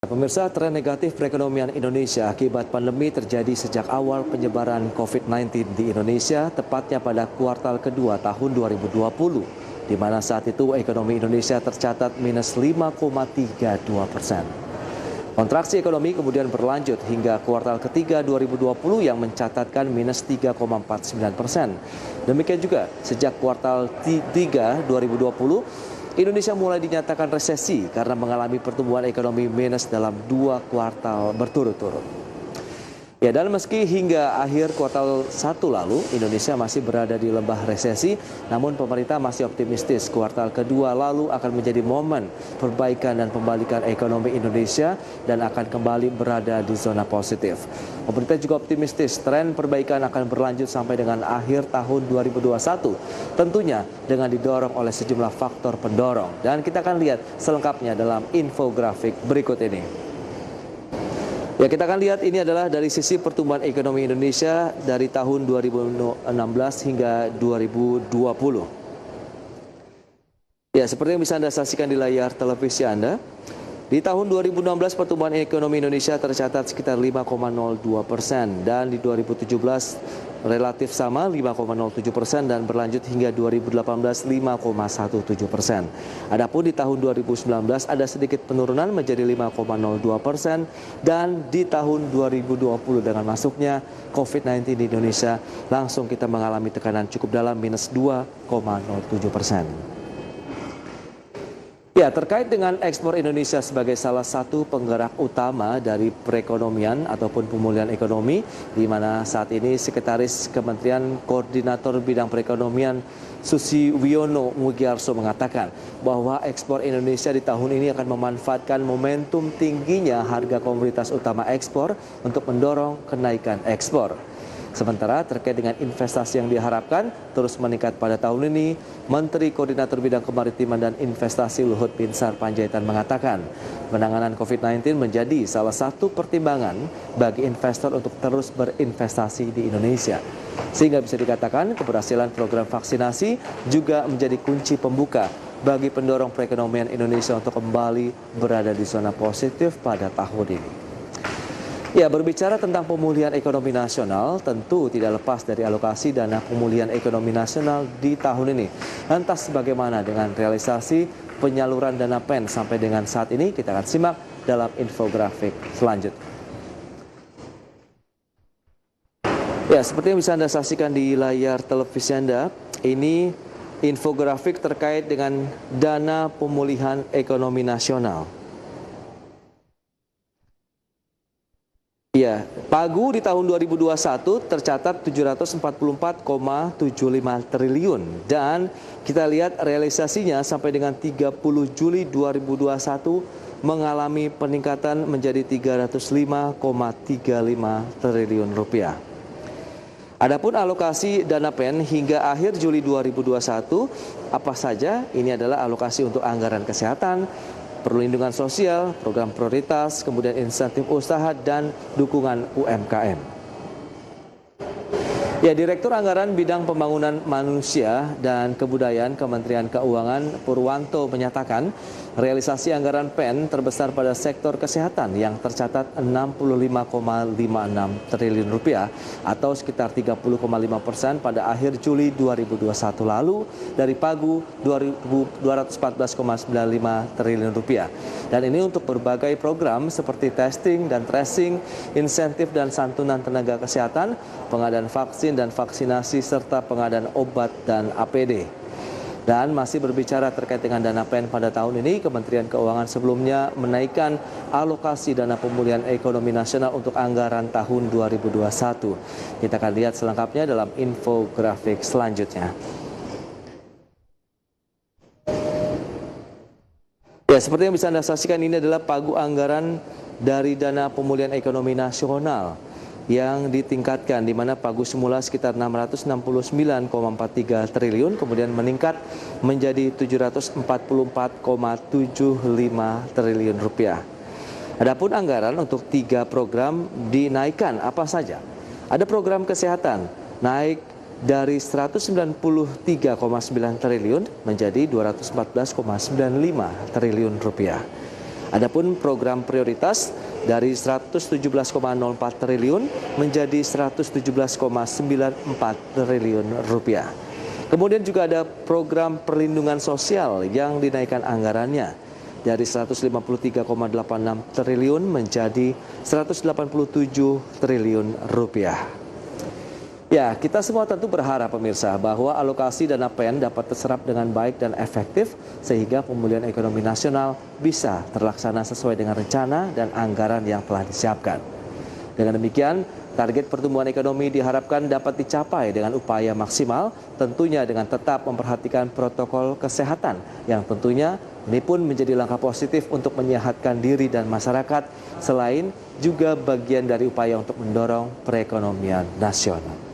Pemirsa, tren negatif perekonomian Indonesia akibat pandemi terjadi sejak awal penyebaran COVID-19 di Indonesia, tepatnya pada kuartal kedua tahun 2020, di mana saat itu ekonomi Indonesia tercatat minus 5,32%. Kontraksi ekonomi kemudian berlanjut hingga kuartal ketiga 2020 yang mencatatkan minus 3,49%. Demikian juga sejak kuartal 3 2020, Indonesia mulai dinyatakan resesi karena mengalami pertumbuhan ekonomi minus dalam 2 kuartal berturut-turut. Ya, dan meski hingga akhir kuartal 1 lalu Indonesia masih berada di lembah resesi, namun pemerintah masih optimistis kuartal kedua lalu akan menjadi momen perbaikan dan pembalikan ekonomi Indonesia dan akan kembali berada di zona positif. Pemerintah juga optimistis tren perbaikan akan berlanjut sampai dengan akhir tahun 2021, tentunya dengan didorong oleh sejumlah faktor pendorong. Dan kita akan lihat selengkapnya dalam infografik berikut ini. Ya, kita akan lihat ini adalah dari sisi pertumbuhan ekonomi Indonesia dari tahun 2016 hingga 2020. Ya, seperti yang bisa Anda saksikan di layar televisi Anda, di tahun 2016 pertumbuhan ekonomi Indonesia tercatat sekitar 5,02% dan di 2017 relatif sama 5,07% dan berlanjut hingga 2018 5,17%. Adapun di tahun 2019 ada sedikit penurunan menjadi 5,02% dan di tahun 2020 dengan masuknya COVID-19 di Indonesia langsung kita mengalami tekanan cukup dalam minus 2,07%. Ya, terkait dengan ekspor Indonesia sebagai salah satu penggerak utama dari perekonomian ataupun pemulihan ekonomi, di mana saat ini Sekretaris Kementerian Koordinator Bidang Perekonomian Susi Wiono Mugiarso mengatakan bahwa ekspor Indonesia di tahun ini akan memanfaatkan momentum tingginya harga komoditas utama ekspor untuk mendorong kenaikan ekspor. Sementara terkait dengan investasi yang diharapkan terus meningkat pada tahun ini, Menteri Koordinator Bidang Kemaritiman dan Investasi Luhut Binsar Panjaitan mengatakan penanganan COVID-19 menjadi salah satu pertimbangan bagi investor untuk terus berinvestasi di Indonesia. Sehingga bisa dikatakan keberhasilan program vaksinasi juga menjadi kunci pembuka bagi pendorong perekonomian Indonesia untuk kembali berada di zona positif pada tahun ini. Ya, berbicara tentang pemulihan ekonomi nasional, tentu tidak lepas dari alokasi dana pemulihan ekonomi nasional di tahun ini. Lantas bagaimana dengan realisasi penyaluran dana PEN sampai dengan saat ini? Kita akan simak dalam infografik selanjutnya. Ya, seperti yang bisa Anda saksikan di layar televisi Anda, ini infografik terkait dengan dana pemulihan ekonomi nasional. Ya, pagu di tahun 2021 tercatat 744,75 triliun dan kita lihat realisasinya sampai dengan 30 Juli 2021 mengalami peningkatan menjadi 305,35 triliun rupiah. Adapun alokasi dana PEN hingga akhir Juli 2021 apa saja? Ini adalah alokasi untuk anggaran kesehatan, perlindungan sosial, program prioritas, kemudian insentif usaha dan dukungan UMKM. Ya, Direktur Anggaran Bidang Pembangunan Manusia dan Kebudayaan Kementerian Keuangan Purwanto menyatakan realisasi anggaran PEN terbesar pada sektor kesehatan yang tercatat 65,56 triliun rupiah atau sekitar 30,5% pada akhir Juli 2021 lalu dari pagu 214,95 triliun rupiah. Dan ini untuk berbagai program seperti testing dan tracing, insentif dan santunan tenaga kesehatan, pengadaan vaksin dan vaksinasi serta pengadaan obat dan APD. Dan masih berbicara terkait dengan dana PEN pada tahun ini, Kementerian Keuangan sebelumnya menaikkan alokasi dana pemulihan ekonomi nasional untuk anggaran tahun 2021. Kita akan lihat selengkapnya dalam infografik selanjutnya. Ya, seperti yang bisa Anda saksikan, ini adalah pagu anggaran dari dana pemulihan ekonomi nasional yang ditingkatkan, di mana pagu semula sekitar 669,43 triliun, kemudian meningkat menjadi 744,75 triliun rupiah. Adapun anggaran untuk 3 program dinaikkan apa saja? Ada program kesehatan naik dari 193,9 triliun menjadi 214,95 triliun rupiah. Adapun program prioritas dari 117,04 triliun menjadi 117,94 triliun rupiah. Kemudian juga ada program perlindungan sosial yang dinaikkan anggarannya dari 153,86 triliun menjadi 187 triliun rupiah. Ya, kita semua tentu berharap pemirsa bahwa alokasi dana PEN dapat terserap dengan baik dan efektif sehingga pemulihan ekonomi nasional bisa terlaksana sesuai dengan rencana dan anggaran yang telah disiapkan. Dengan demikian, target pertumbuhan ekonomi diharapkan dapat dicapai dengan upaya maksimal, tentunya dengan tetap memperhatikan protokol kesehatan yang tentunya ini pun menjadi langkah positif untuk menyehatkan diri dan masyarakat, selain juga bagian dari upaya untuk mendorong perekonomian nasional.